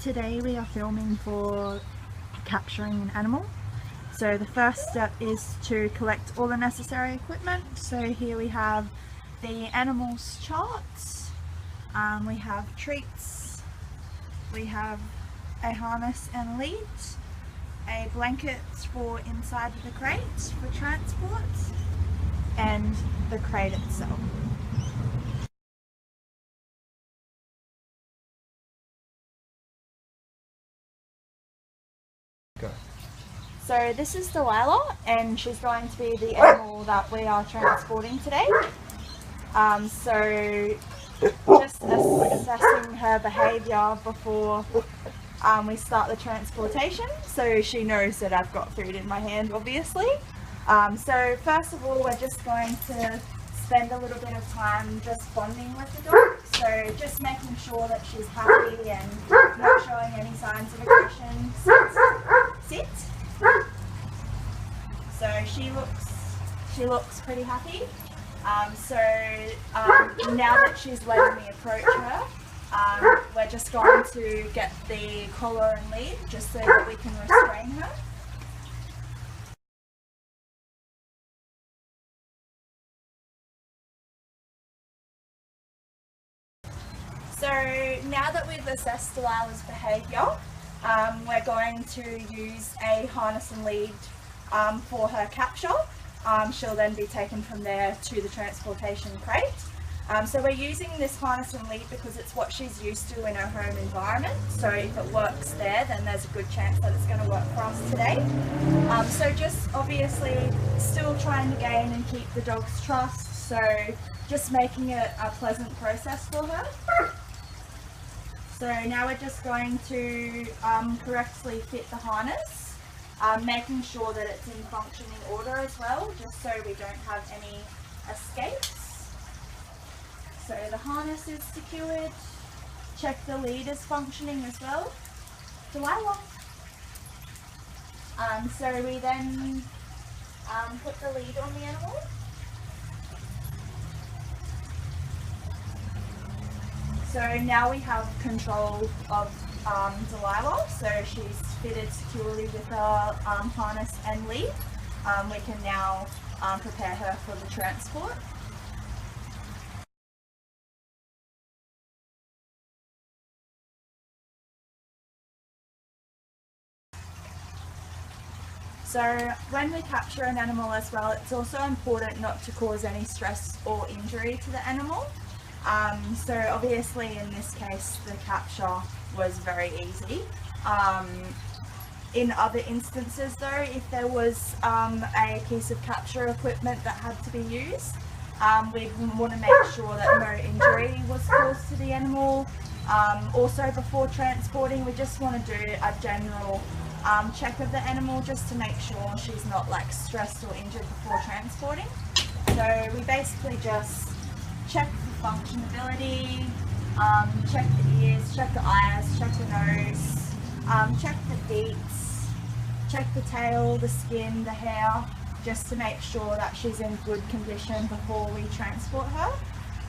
Today we are filming for capturing an animal. So the first step is to collect all the necessary equipment. So here we have the animal's charts, we have treats, we have a harness and lead, a blanket for inside of the crate for transport, and the crate itself. So this is Delilah, and she's going to be the animal that we are transporting today. So just assessing her behaviour before we start the transportation, so she knows that I've got food in my hand, obviously. So first of all, we're just going to spend a little bit of time just bonding with the dog. So just making sure that she's happy and not showing any signs of aggression. Sit. So she looks pretty happy. Now that she's letting me approach her, we're just going to get the collar and lead just so that we can restrain her. So now that we've assessed Delilah's behaviour, we're going to use a harness and lead for her capture. She'll then be taken from there to the transportation crate. So we're using this harness and lead because it's what she's used to in her home environment. So if it works there, then there's a good chance that it's going to work for us today. So just obviously still trying to gain and keep the dog's trust. So just making it a pleasant process for her. So now we're just going to correctly fit the harness, making sure that it's in functioning order as well, just so we don't have any escapes. So the harness is secured. Check the lead is functioning as well. Delilah. So we then put the lead on the animal. So now we have control of Delilah, so she's fitted securely with her harness and lead. We can now prepare her for the transport. So when we capture an animal as well, it's also important not to cause any stress or injury to the animal. So obviously in this case the capture was very easy. In other instances though, if there was a piece of capture equipment that had to be used, we'd want to make sure that no injury was caused to the animal. Also before transporting, we just want to do a general check of the animal just to make sure she's not like stressed or injured before transporting. So we basically just check the functionability, check the ears, check the eyes, check the nose, check the feet, check the tail, the skin, the hair, just to make sure that she's in good condition before we transport her.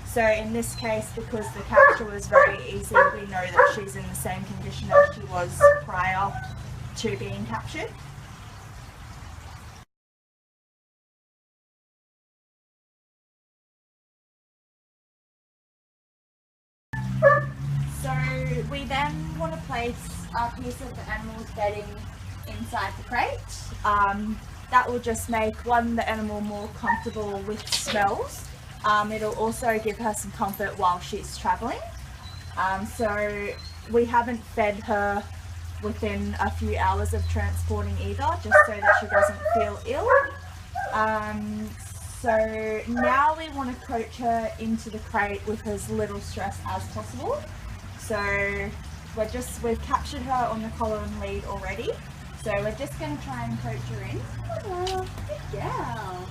So in this case, because the capture was very easy, we know that she's in the same condition as she was prior to being captured. So we then want to place a piece of the animal's bedding inside the crate. That will just make the animal more comfortable with smells. It'll also give her some comfort while she's travelling. So we haven't fed her within a few hours of transporting either, just so that she doesn't feel ill. So now we want to coach her into the crate with as little stress as possible. So we've captured her on the collar and lead already. So we're just going to try and coach her in. Oh, good girl.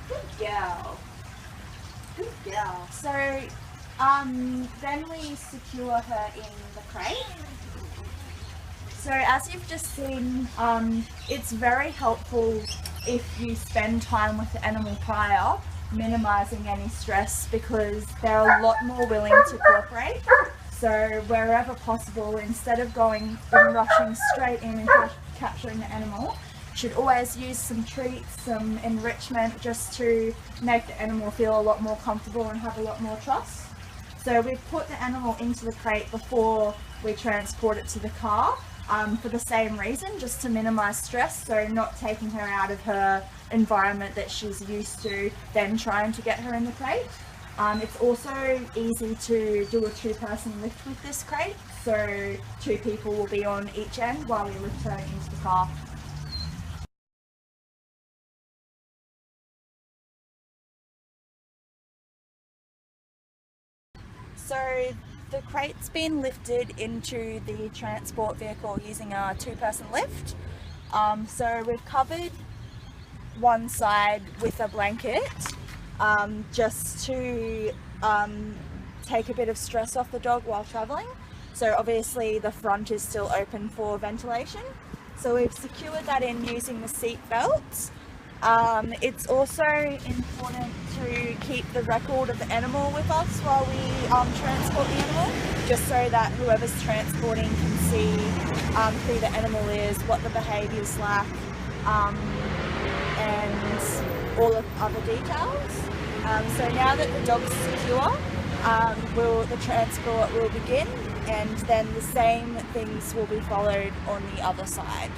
Good girl. Good girl. So then we secure her in the crate. So as you've just seen, it's very helpful if you spend time with the animal prior, minimising any stress, because they're a lot more willing to cooperate. So wherever possible, instead of going and rushing straight in and capturing the animal, should always use some treats, some enrichment, just to make the animal feel a lot more comfortable and have a lot more trust. So we've put the animal into the crate before we transport it to the car, for the same reason, just to minimise stress, so not taking her out of her environment that she's used to, then trying to get her in the crate. It's also easy to do a 2-person lift with this crate, so 2 people will be on each end while we lift her into the car. So the crate's been lifted into the transport vehicle using a 2-person lift. So we've covered one side with a blanket, just to take a bit of stress off the dog while travelling. So obviously the front is still open for ventilation. So we've secured that in using the seat belts. It's also important to keep the record of the animal with us while we transport the animal, just so that whoever's transporting can see who the animal is, what the behaviour's like, and all of other details. So now that the dog's secure, the transport will begin, and then the same things will be followed on the other side.